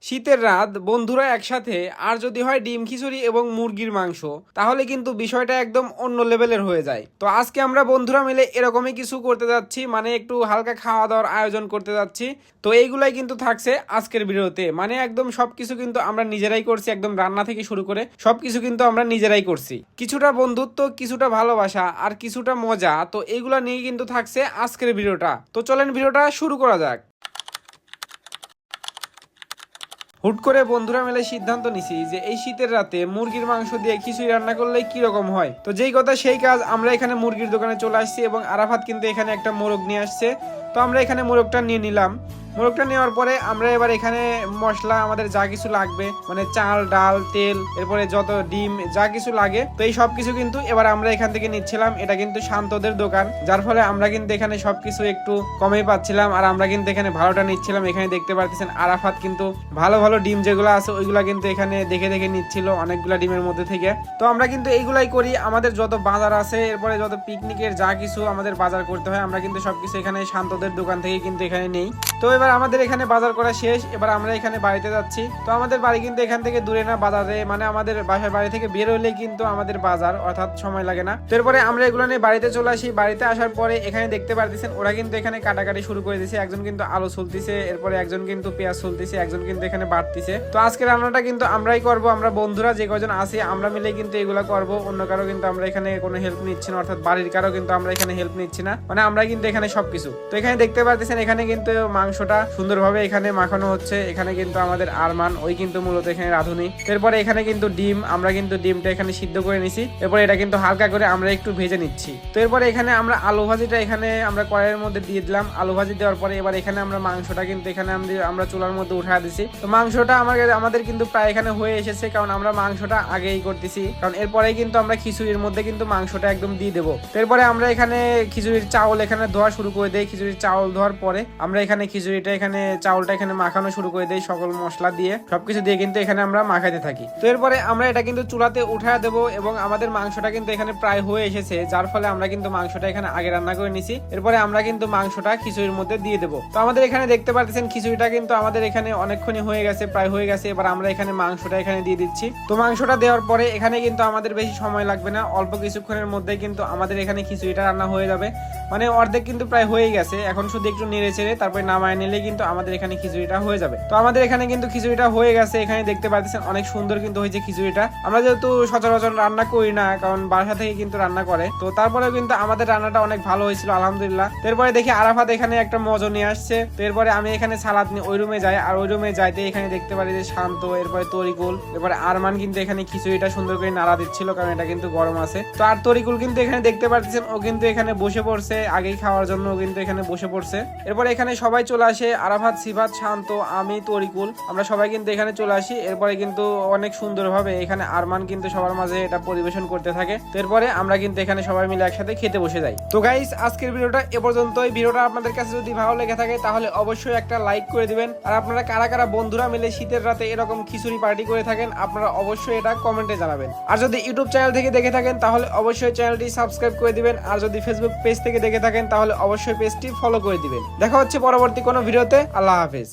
শীতের রাত বন্ধুরা একসাথে আর যদি হয় ডিম খিচুড়ি এবং মুরগির মাংস, তাহলে কিন্তু বিষয়টা একদম অন্য লেভেলের হয়ে যায়। তো আজকে আমরা বন্ধুরা মিলে এরকমই কিছু করতে যাচ্ছি, মানে একটু হালকা খাওয়া দাওয়ার আয়োজন করতে যাচ্ছি। তো এইগুলাই কিন্তু থাকছে আজকের ভিডিওতে, মানে একদম সবকিছু কিন্তু আমরা নিজেরাই করছি, একদম রান্না থেকে শুরু করে সবকিছু কিন্তু আমরা নিজেরাই করছি। কিছুটা বন্ধুত্ব, কিছুটা ভালোবাসা আর কিছুটা মজা, তো এইগুলা নিয়ে কিন্তু থাকছে আজকের ভিডিওটা। তো চলেন ভিডিওটা শুরু করা যাক। হুট করে বন্ধুরা মিলে সিদ্ধান্ত নিছি যে এই শীতের রাতে মুরগির মাংস দিয়ে খিচুড়ি রান্না করলে কিরকম হয়। তো যেই কথা সেই কাজ, আমরা এখানে মুরগির দোকানে চলে আসছি এবং আরাফাত কিন্তু এখানে একটা মোরগ নিয়ে আসছে। তো আমরা এখানে মোরগটা নিয়ে নিলাম। মোরগটা নেওয়ার পরে আমরা এবার এখানে মশলা আমাদের যা কিছু লাগবে, মানে চাল, ডাল, তেল, এরপরে যত ডিম যা কিছু লাগে, তো এই সব কিছু কিন্তু এবার আমরা এখান থেকে নিচ্ছিলাম। এটা কিন্তু শান্তদের দোকান, যার ফলে আমরা কিন্তু এখানে সবকিছু একটু কমেই পাচ্ছিলাম আর আমরা কিন্তু এখানে ভালোটা নিচ্ছিলাম। এখানে দেখতে পাচ্ছেন আরাফাত কিন্তু ভালো ভালো ডিম যেগুলো আছে ওইগুলা কিন্তু এখানে দেখে দেখে নিচ্ছিল অনেকগুলা ডিমের মধ্যে থেকে। তো আমরা কিন্তু এইগুলাই করি, আমাদের যত বাজার আছে, এরপরে যত পিকনিকের যা কিছু আমাদের বাজার করতে হয়, আমরা কিন্তু সবকিছু এখানে শান্তদের দোকান থেকে কিন্তু এখানে নেই। তো এবার আমাদের এখানে বাজার করা শেষ, এবার আমরা এখানে বাড়িতে যাচ্ছি। তো আমাদের বাড়ি কিন্তু এখান থেকে দূরে না, বাজারে মানে আমাদের বাসার বাড়ি থেকে বের হলে কিন্তু আমাদের বাজার, অর্থাৎ সময় লাগে না। এরপরে আমরা এগুলো নিয়ে বাড়িতে চলে আসি। বাড়িতে আসার পরে এখানে দেখতে পারতেছেন ওরা কিন্তু এখানে কাটাকাটি শুরু করে দিয়েছে। একজন কিন্তু আলু ছুলতেছে, এরপরে একজন কিন্তু পেঁয়াজ ছুলতেছে, একজন কিন্তু এখানে বাড়তিছে। তো আজকে রান্নাটা কিন্তু আমরাই করব, আমরা বন্ধুরা যে কজন আছি আমরা মিলে কিন্তু এগুলো করব। অন্য কারো কিন্তু আমরা এখানে কোনো হেল্প নিচ্ছি না, অর্থাৎ বাড়ির কারো কিন্তু আমরা এখানে হেল্প নিচ্ছি না, মানে আমরা কিন্তু এখানে সবকিছু। তো এখানে দেখতে পারতেছেন এখানে কিন্তু মাংসটা সুন্দরভাবে এখানে মাখানো হচ্ছে। এখানে কিন্তু আমাদের আরমান, ওই কিন্তু মূলত এখানে রাঁধুনি। এরপরে এখানে কিন্তু ডিম, আমরা কিন্তু ডিমটা এখানে সিদ্ধ করে নিছি। এরপরে এটা কিন্তু হালকা করে আমরা একটু ভেজে নিচ্ছি। তো এরপরে এখানে আমরা আলু ভাজিটা এখানে আমরা কড়াইয়ের মধ্যে দিয়ে দিলাম। আলু ভাজি দেওয়ার পরে এবার এখানে আমরা মাংসটা কিন্তু এখানে আমরা চুলার মধ্যে উঠায় দিছি। তো মাংসটা আমাদের কিন্তু প্রায় এখানে হয়ে এসেছে, কারণ আমরা মাংসটা আগেই করতেছি, কারণ এরপরে কিন্তু আমরা খিচুড়ির মধ্যে কিন্তু মাংসটা একদম দিয়ে দেবো। তো এরপরে আমরা এখানে খিচুড়ির চাউল এখানে ধোয়া শুরু করে দেই। খিচুড়ির চাউল ধোয়ার পরে আমরা এখানে খিচুড়িটা এখানে চাউলটা এখানে মাখানো শুরু করে দেই, সকল মশলা দিয়ে সবকিছু দিয়ে কিন্তু এখানে আমরা মাখাতে থাকি। তো এরপরে আমরা এটা কিন্তু চুলাতে উঠায় দেবো এবং আমাদের মাংসটা কিন্তু এখানে প্রায় হয়ে এসেছে, যার ফলে আমরা কিন্তু মাংসটা এখানে আগে রান্না করে নিছি। এরপরে আমরা কিন্তু মাংসটা খিচুড়ির মধ্যে দিয়ে দেবো। তো আমাদের এখানে দেখতে পাচ্ছেন খিচুড়িটা কিন্তু আমাদের এখানে অনেকক্ষণই হয়ে গেছে, প্রায় হয়ে গেছে। এবার আমরা এখানে মাংসটা এখানে দিয়ে দিচ্ছি। তো মাংসটা দেওয়ার পরে এখানে কিন্তু আমাদের বেশি সময় লাগবে না, অল্প কিছুক্ষণের মধ্যে কিন্তু আমাদের এখানে খিচুড়িটা রান্না হয়ে যাবে, মানে অর্ধেক কিন্তু প্রায় হয়ে গেছে। এখন শুধু একটু নেড়ে চেড়ে তারপরে নামায় নিলে কিন্তু আমাদের এখানে খিচুড়িটা হয়ে যাবে। তো আমাদের এখানে কিন্তু খিচুড়িটা হয়ে গেছে। এখানে দেখতে পাচ্ছেন অনেক সুন্দর কিন্তু হয়েছে খিচুড়িটা। আমরা যেহেতু সচরাচর রান্না করি না, কারণ বাসা থেকে কিন্তু রান্না করে, তো তারপরেও কিন্তু আমাদের রান্নাটা অনেক ভালো হয়েছিল আলহামদুলিল্লাহ। এরপরে দেখি আরাফাত এখানে একটা মজা নিয়ে আসছে। তো এরপরে আমি এখানে সালাদ নিয়ে ওই রুমে যাই, আর ওই রুমে যাইতে এখানে দেখতে পারি যে শান্ত, এরপরে তরিকুল, এরপরে আরমান কিন্তু এখানে খিচুড়িটা সুন্দর করে নাড়া দিচ্ছিল, কারণ এটা কিন্তু গরম আছে। তো আর তরিকুল কিন্তু এখানে দেখতে পাচ্ছেন ও কিন্তু এখানে বসে পড়ছে, আগেই খাওয়ার জন্য ও কিন্তু এখানে বসে পড়ছে। এরপরে এখানে সবাই চলে আসে, আরাফাত, সিফাত, শান্ত, আমি, তরিকুল, আমরা সবাই কিন্তু এখানে চলে আসি। এরপরে কিন্তু অনেক সুন্দরভাবে এখানে আরমান কিন্তু সবার মাঝে এটা পরিবেশন করতে থাকে। তো এরপরে আমরা কিন্তু এখানে সবাই মিলে একসাথে খেতে বসে যাই। তো গাইস, আজকের ভিডিওটা এ পর্যন্তই। ভিডিওটা আপনাদের কাছে যদি ভালো লেগে থাকে তাহলে অবশ্যই একটা লাইক করে দিবেন। আর আপনারা কারা কারা বন্ধুরা মিলে শীতের রাতে এরকম খিচুড়ি পার্টি করে থাকেন আপনারা অবশ্যই এটা কমেন্টে জানাবেন। আর যদি ইউটিউব চ্যানেল থেকে দেখে থাকেন তাহলে অবশ্যই চ্যানেলটি সাবস্ক্রাইব করে দিবেন। আর যদি ফেসবুক পেজ থেকে দেখে থাকেন তাহলে অবশ্যই পেজটি ফলো করে দিবেন। দেখা হচ্ছে পরবর্তী কোনো ভিডিওতে। আল্লাহ হাফেজ।